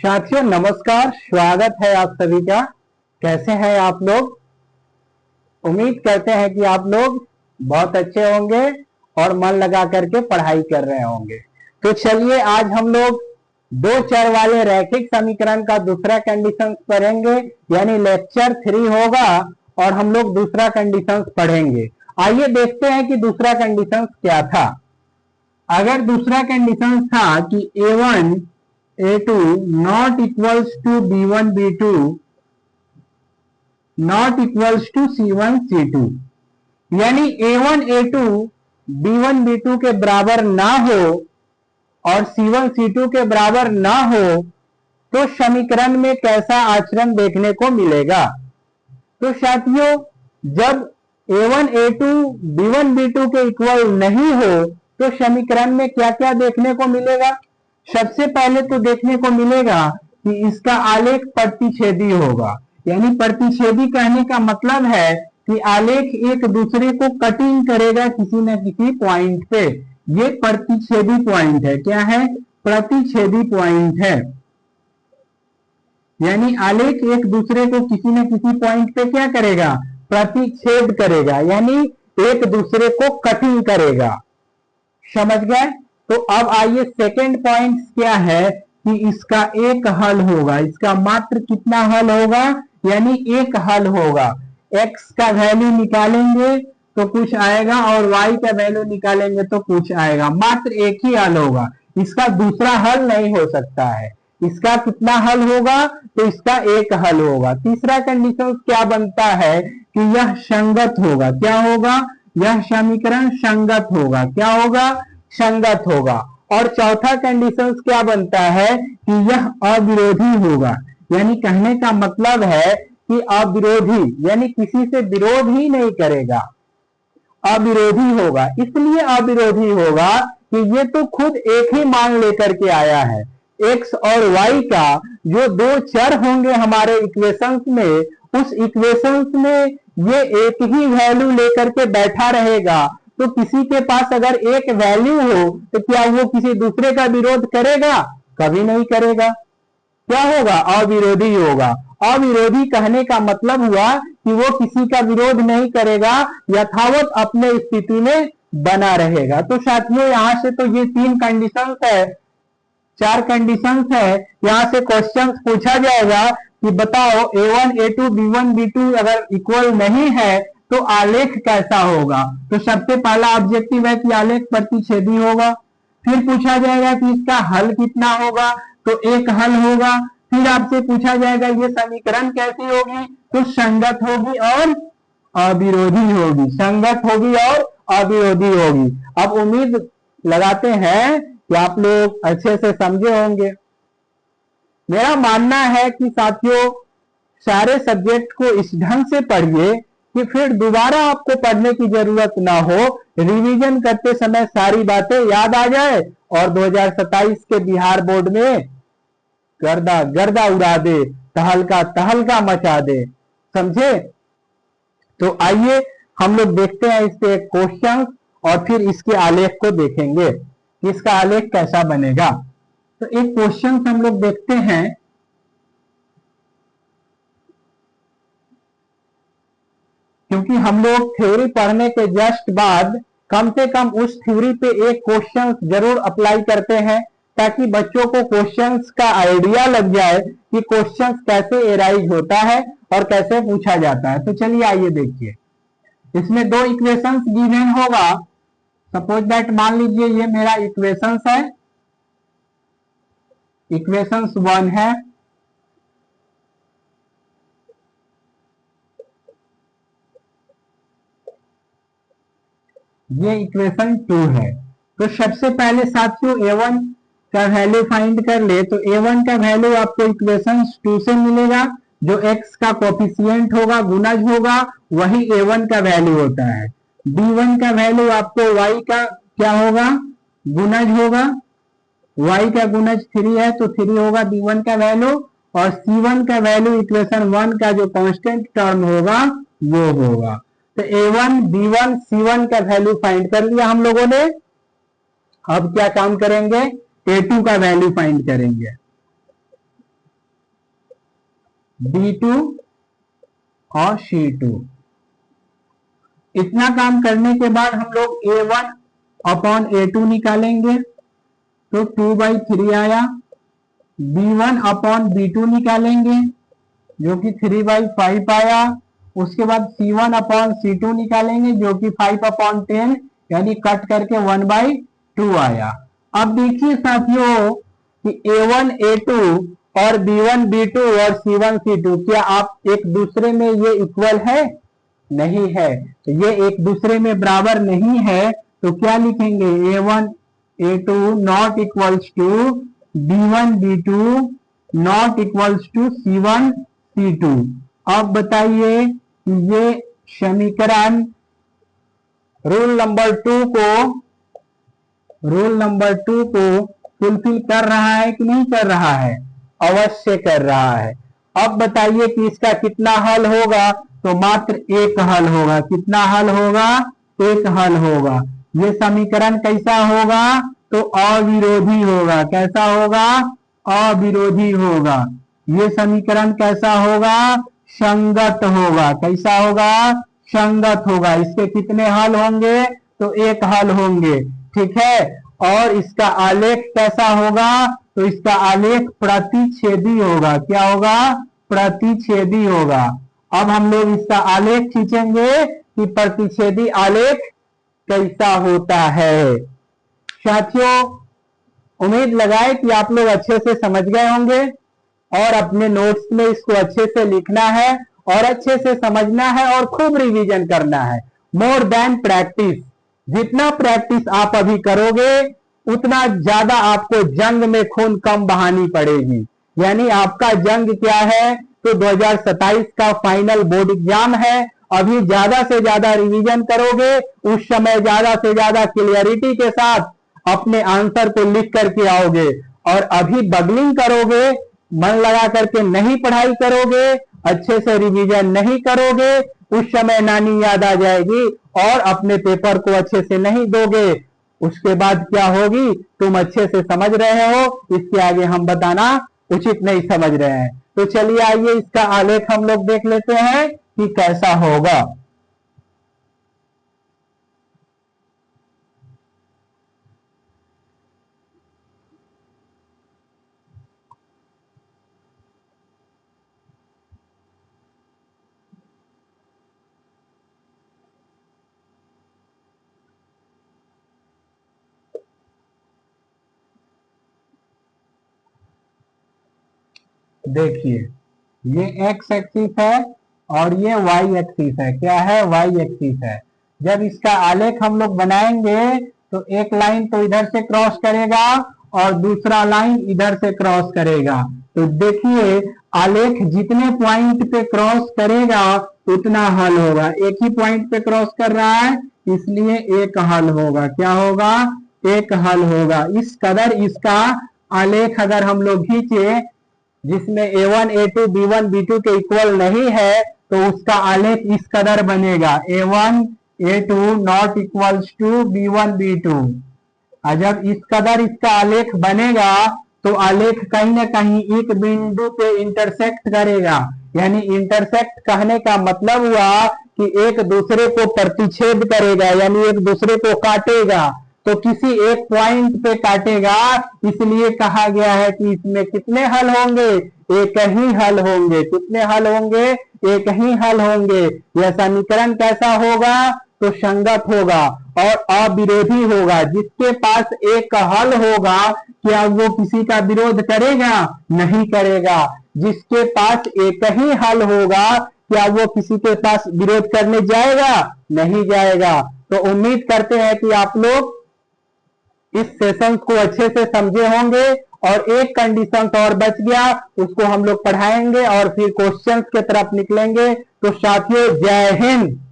साथियों नमस्कार, स्वागत है आप सभी का। कैसे हैं आप लोग? उम्मीद करते हैं कि आप लोग बहुत अच्छे होंगे और मन लगा करके पढ़ाई कर रहे होंगे। तो चलिए आज हम लोग दो चर वाले रैखिक समीकरण का दूसरा कंडीशन पढ़ेंगे, यानी लेक्चर 3 होगा और हम लोग दूसरा कंडीशन पढ़ेंगे। आइए देखते हैं कि दूसरा कंडीशन क्या था। अगर दूसरा कंडीशन था कि A1 A2 not equals to B1 B2 not equals to C1 C2, यानी A1 A2 B1 B2 के बराबर ना हो और C1 C2 के बराबर ना हो तो समीकरण में कैसा आचरण देखने को मिलेगा। तो साथियों, जब A1 A2 B1 B2 के इक्वल नहीं हो तो समीकरण में क्या क्या देखने को मिलेगा। सबसे पहले तो देखने को मिलेगा कि इसका आलेख प्रतिच्छेदी होगा, यानी प्रतिच्छेदी कहने का मतलब है कि आलेख एक दूसरे को कटिंग करेगा किसी न किसी पॉइंट पे। ये प्रतिच्छेदी पॉइंट है। क्या है? प्रतिच्छेदी पॉइंट है, यानी आलेख एक दूसरे को किसी न किसी पॉइंट पे क्या करेगा? प्रतिच्छेद करेगा, यानी एक दूसरे को कटिंग करेगा। समझ गए? तो अब आइए सेकेंड पॉइंट क्या है कि इसका एक हल होगा। इसका मात्र कितना हल होगा? यानी एक हल होगा। x का वैल्यू निकालेंगे तो कुछ आएगा और y का वैल्यू निकालेंगे तो कुछ आएगा। मात्र एक ही हल होगा, इसका दूसरा हल नहीं हो सकता है। इसका कितना हल होगा? तो इसका एक हल होगा। तीसरा कंडीशन क्या बनता है कि यह संगत होगा। क्या होगा? यह समीकरण संगत होगा। क्या होगा? संगत होगा। और चौथा कंडीशन क्या बनता है कि यह अविरोधी होगा, यानी कहने का मतलब है कि अविरोधी, यानी किसी से विरोध ही नहीं करेगा, अविरोधी होगा। इसलिए अविरोधी होगा कि ये तो खुद एक ही मान लेकर के आया है। x और y का जो दो चर होंगे हमारे इक्वेशंस में, उस इक्वेशंस में ये एक ही वैल्यू लेकर के बैठा रहेगा। तो किसी के पास अगर एक वैल्यू हो तो क्या वो किसी दूसरे का विरोध करेगा? कभी नहीं करेगा। क्या होगा? अविरोधी होगा। अविरोधी कहने का मतलब हुआ कि वो किसी का विरोध नहीं करेगा, यथावत अपने स्थिति में बना रहेगा। तो साथियों, यहां से तो ये तीन कंडीशंस है, चार कंडीशंस है। यहां से क्वेश्चन पूछा जाएगा कि बताओ A1 A2 B1 B2 अगर इक्वल नहीं है तो आलेख कैसा होगा। तो सबसे पहला ऑब्जेक्टिव है कि आलेख प्रतिच्छेदी होगा। फिर पूछा जाएगा कि इसका हल कितना होगा, तो एक हल होगा। फिर आपसे पूछा जाएगा ये समीकरण कैसी होगी, तो संगत होगी और अविरोधी होगी। संगत होगी और अविरोधी होगी। अब उम्मीद लगाते हैं कि आप लोग अच्छे से समझे होंगे। मेरा मानना है कि साथियों, सारे सब्जेक्ट को इस ढंग से पढ़िए कि फिर दोबारा आपको पढ़ने की जरूरत ना हो। रिवीजन करते समय सारी बातें याद आ जाए और 2027 के बिहार बोर्ड में गर्दा गर्दा उड़ा दे, तहलका मचा दे। समझे? तो आइए हम लोग देखते हैं इससे एक क्वेश्चन और फिर इसके आलेख को देखेंगे कि इसका आलेख कैसा बनेगा। तो एक क्वेश्चन हम लोग देखते हैं। क्योंकि हम लोग थ्योरी पढ़ने के जस्ट बाद कम से कम उस थ्योरी पे एक क्वेश्चन जरूर अप्लाई करते हैं, ताकि बच्चों को क्वेश्चंस का आइडिया लग जाए कि क्वेश्चंस कैसे एराइज होता है और कैसे पूछा जाता है। तो चलिए आइए देखिए। इसमें दो इक्वेशंस गिवन होगा। सपोज दैट मान लीजिए ये मेरा इक्वेशंस है, इक्वेशंस 1 है, ये इक्वेशन 2 है। तो सबसे पहले साथियों A1 का वैल्यू फाइंड कर ले। तो A1 का वैल्यू आपको इक्वेशन 2 से मिलेगा। जो x का कोफिशिएंट होगा, गुणज होगा, वही A1 का वैल्यू होता है। B1 का वैल्यू आपको y का क्या होगा? गुणज होगा। y का गुणज 3 है तो 3 होगा B1 का वैल्यू। और C1 का वैल्यू इक्वेशन 1 का जो कांस्टेंट टर्म होगा वो होगा। तो A1 B1 C1 का वैल्यू फाइंड कर लिया हम लोगों ने। अब क्या काम करेंगे? A2 का वैल्यू फाइंड करेंगे। B2 और C2। इतना काम करने के बाद हम लोग A1 अपॉन A2 निकालेंगे, तो 2/3 आया। B1 अपॉन B2 निकालेंगे जो कि 3/5 आया। उसके बाद C1 अपॉन C2 निकालेंगे जो कि 5/10 यानी कट करके 1/2 आया। अब देखिए साथियों कि A1 A2 और B1 B2 और C1 C2 क्या आप एक दूसरे में ये इक्वल है? नहीं है। तो ये एक दूसरे में बराबर नहीं है, तो क्या लिखेंगे? A1 A2 not equals to B1 B2 not equals to C1 C2। अब बताइए कि ये समीकरण रूल नंबर 2 को फुलफिल कर रहा है कि नहीं कर रहा है? अवश्य कर रहा है। अब बताइए कि इसका कितना हल होगा? तो मात्र एक हल होगा। कितना हल होगा? एक हल होगा। ये समीकरण कैसा होगा? तो अविरोधी होगा। कैसा होगा? अविरोधी होगा। ये समीकरण कैसा होगा? संगत होगा। कैसा होगा? संगत होगा। इसके कितने हल होंगे? तो एक हल होंगे। ठीक है। और इसका आलेख कैसा होगा? तो इसका आलेख प्रतिच्छेदी होगा। क्या होगा? प्रतिच्छेदी होगा। अब हम लोग इसका आलेख खींचेंगे कि प्रतिच्छेदी आलेख कैसा होता है। साथियों, उम्मीद लगाए कि आप लोग अच्छे से समझ गए होंगे और अपने नोट्स में इसको अच्छे से लिखना है और अच्छे से समझना है और खूब रिवीजन करना है। More than practice. जितना प्रैक्टिस आप अभी करोगे उतना ज्यादा आपको जंग में खून कम बहानी पड़ेगी। यानी आपका जंग क्या है? तो 2027 का फाइनल बोर्ड एग्जाम है। अभी ज्यादा से ज्यादा रिवीजन करोगे, उस समय ज्यादा से ज्यादा क्लियरिटी के साथ अपने आंसर को लिख करके आओगे। और अभी बगलिंग करोगे, मन लगा करके नहीं पढ़ाई करोगे, अच्छे से रिवीजन नहीं करोगे, उस समय नानी याद आ जाएगी और अपने पेपर को अच्छे से नहीं दोगे। उसके बाद क्या होगी? तुम अच्छे से समझ रहे हो, इसके आगे हम बताना उचित नहीं समझ रहे हैं। तो चलिए आइए इसका आलेख हम लोग देख लेते हैं कि कैसा होगा। देखिए, ये एक्स एक्सिस है और ये वाई एक्सिस है। क्या है? वाई एक्सिस है। जब इसका आलेख हम लोग बनाएंगे तो एक लाइन तो इधर से क्रॉस करेगा और दूसरा लाइन इधर से क्रॉस करेगा। तो देखिए, आलेख जितने पॉइंट पे क्रॉस करेगा उतना हल होगा। एक ही पॉइंट पे क्रॉस कर रहा है इसलिए एक हल होगा। क्या होगा? एक हल होगा। इस कदर इसका आलेख अगर हम लोग खींचे जिसमें A1 A2 B1 B2 के इक्वल नहीं है तो उसका आलेख इस कदर बनेगा। A1 A2 not equals to B1 B2। जब इस कदर इसका आलेख बनेगा तो आलेख कहीं ना कहीं एक बिंदु पे इंटरसेक्ट करेगा। यानी इंटरसेक्ट कहने का मतलब हुआ कि एक दूसरे को प्रतिच्छेद करेगा, यानी एक दूसरे को काटेगा। तो किसी एक पॉइंट पे काटेगा, इसलिए कहा गया है कि इसमें कितने हल होंगे? एक ही हल होंगे। कितने हल होंगे? एक ही हल होंगे। यह समीकरण कैसा होगा? तो संगत होगा और अविरोधी होगा। जिसके पास एक हल होगा क्या वो किसी का विरोध करेगा? नहीं करेगा। जिसके पास एक ही हल होगा क्या वो किसी के पास विरोध करने जाएगा? नहीं जाएगा। तो उम्मीद करते हैं कि आप लोग इस सेशन को अच्छे से समझे होंगे और एक कंडीशन और बच गया, उसको हम लोग पढ़ाएंगे और फिर क्वेश्चंस की तरफ निकलेंगे। तो साथियों, जय हिंद।